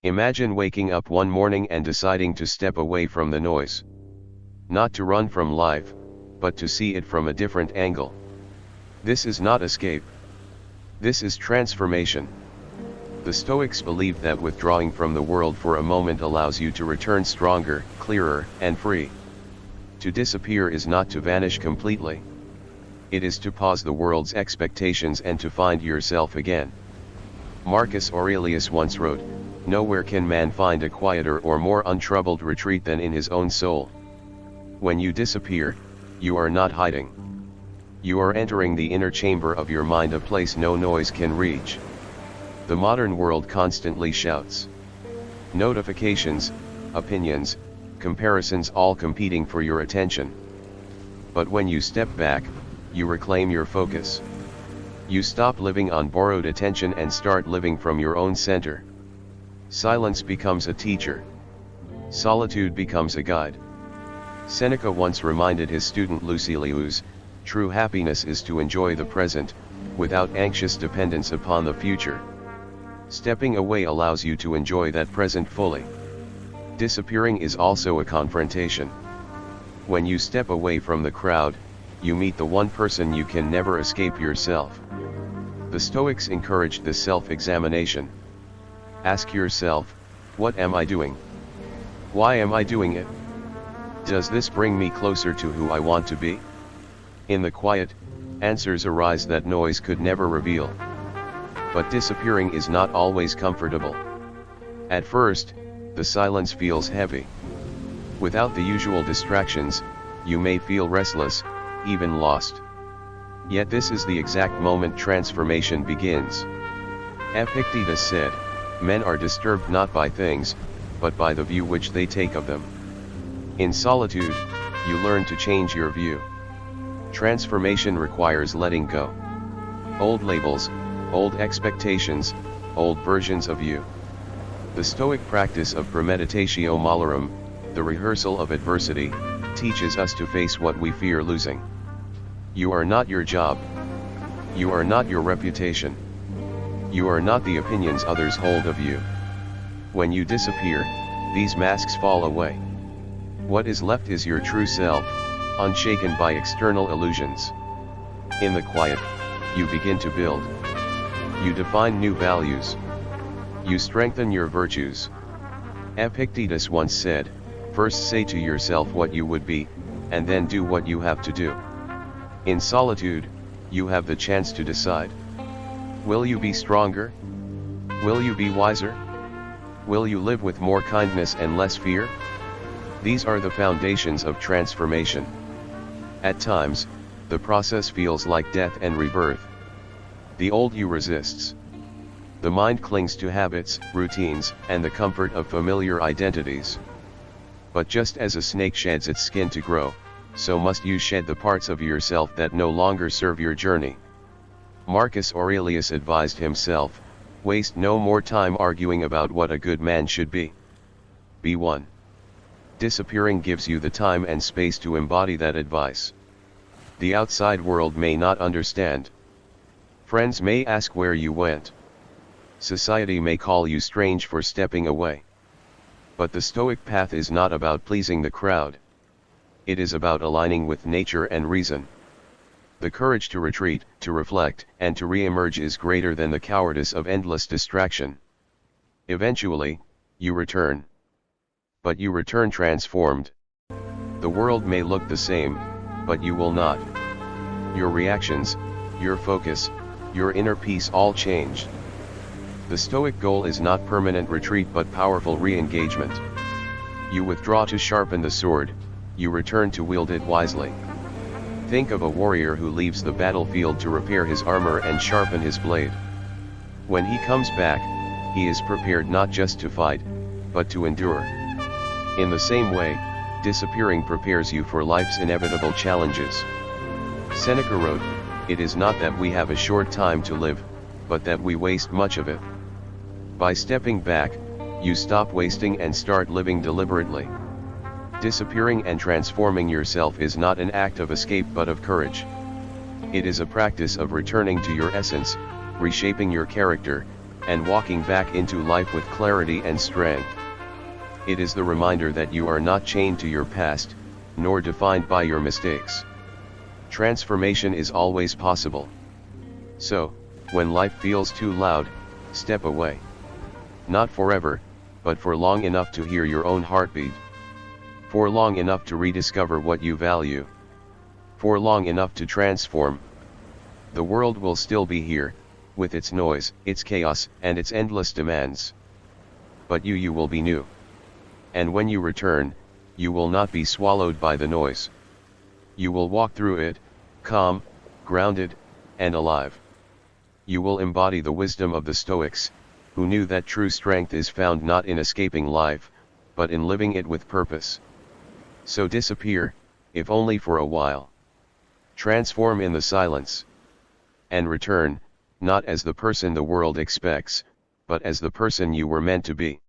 Imagine waking up one morning and deciding to step away from the noise. Not to run from life, but to see it from a different angle. This is not escape. This is transformation. The Stoics believed that withdrawing from the world for a moment allows you to return stronger, clearer, and free. To disappear is not to vanish completely. It is to pause the world's expectations and to find yourself again. Marcus Aurelius once wrote, "Nowhere can man find a quieter or more untroubled retreat than in his own soul." When you disappear, you are not hiding. You are entering the inner chamber of your mind, a place no noise can reach. The modern world constantly shouts. Notifications, opinions, comparisons, all competing for your attention. But when you step back, you reclaim your focus. You stop living on borrowed attention and start living from your own center. Silence becomes a teacher. Solitude becomes a guide. Seneca once reminded his student Lucilius, "True happiness is to enjoy the present, without anxious dependence upon the future." Stepping away allows you to enjoy that present fully. Disappearing is also a confrontation. When you step away from the crowd, you meet the one person you can never escape, yourself. The Stoics encouraged this self-examination. Ask yourself, what am I doing? Why am I doing it? Does this bring me closer to who I want to be? In the quiet, answers arise that noise could never reveal. But disappearing is not always comfortable. At first, the silence feels heavy. Without the usual distractions, you may feel restless, even lost. Yet this is the exact moment transformation begins. Epictetus said, "Men are disturbed not by things, but by the view which they take of them." In solitude, you learn to change your view. Transformation requires letting go. Old labels, old expectations, old versions of you. The Stoic practice of premeditatio malorum, the rehearsal of adversity, teaches us to face what we fear losing. You are not your job. You are not your reputation. You are not the opinions others hold of you. When you disappear, these masks fall away. What is left is your true self, unshaken by external illusions. In the quiet, you begin to build. You define new values. You strengthen your virtues. Epictetus once said, "First say to yourself what you would be, and then do what you have to do." In solitude, you have the chance to decide. Will you be stronger? Will you be wiser? Will you live with more kindness and less fear? These are the foundations of transformation. At times, the process feels like death and rebirth. The old you resists. The mind clings to habits, routines, and the comfort of familiar identities. But just as a snake sheds its skin to grow, so must you shed the parts of yourself that no longer serve your journey. Marcus Aurelius advised himself, "Waste no more time arguing about what a good man should be. Be one." Disappearing gives you the time and space to embody that advice. The outside world may not understand. Friends may ask where you went. Society may call you strange for stepping away. But the Stoic path is not about pleasing the crowd. It is about aligning with nature and reason. The courage to retreat, to reflect, and to re-emerge is greater than the cowardice of endless distraction. Eventually, you return. But you return transformed. The world may look the same, but you will not. Your reactions, your focus, your inner peace all change. The Stoic goal is not permanent retreat but powerful re-engagement. You withdraw to sharpen the sword, you return to wield it wisely. Think of a warrior who leaves the battlefield to repair his armor and sharpen his blade. When he comes back, he is prepared not just to fight, but to endure. In the same way, disappearing prepares you for life's inevitable challenges. Seneca wrote, "It is not that we have a short time to live, but that we waste much of it." By stepping back, you stop wasting and start living deliberately. Disappearing and transforming yourself is not an act of escape but of courage. It is a practice of returning to your essence, reshaping your character, and walking back into life with clarity and strength. It is the reminder that you are not chained to your past, nor defined by your mistakes. Transformation is always possible. So, when life feels too loud, step away. Not forever, but for long enough to hear your own heartbeat. For long enough to rediscover what you value. For long enough to transform. The world will still be here, with its noise, its chaos, and its endless demands. But you will be new. And when you return, you will not be swallowed by the noise. You will walk through it, calm, grounded, and alive. You will embody the wisdom of the Stoics, who knew that true strength is found not in escaping life, but in living it with purpose. So disappear, if only for a while. Transform in the silence. And return, not as the person the world expects, but as the person you were meant to be.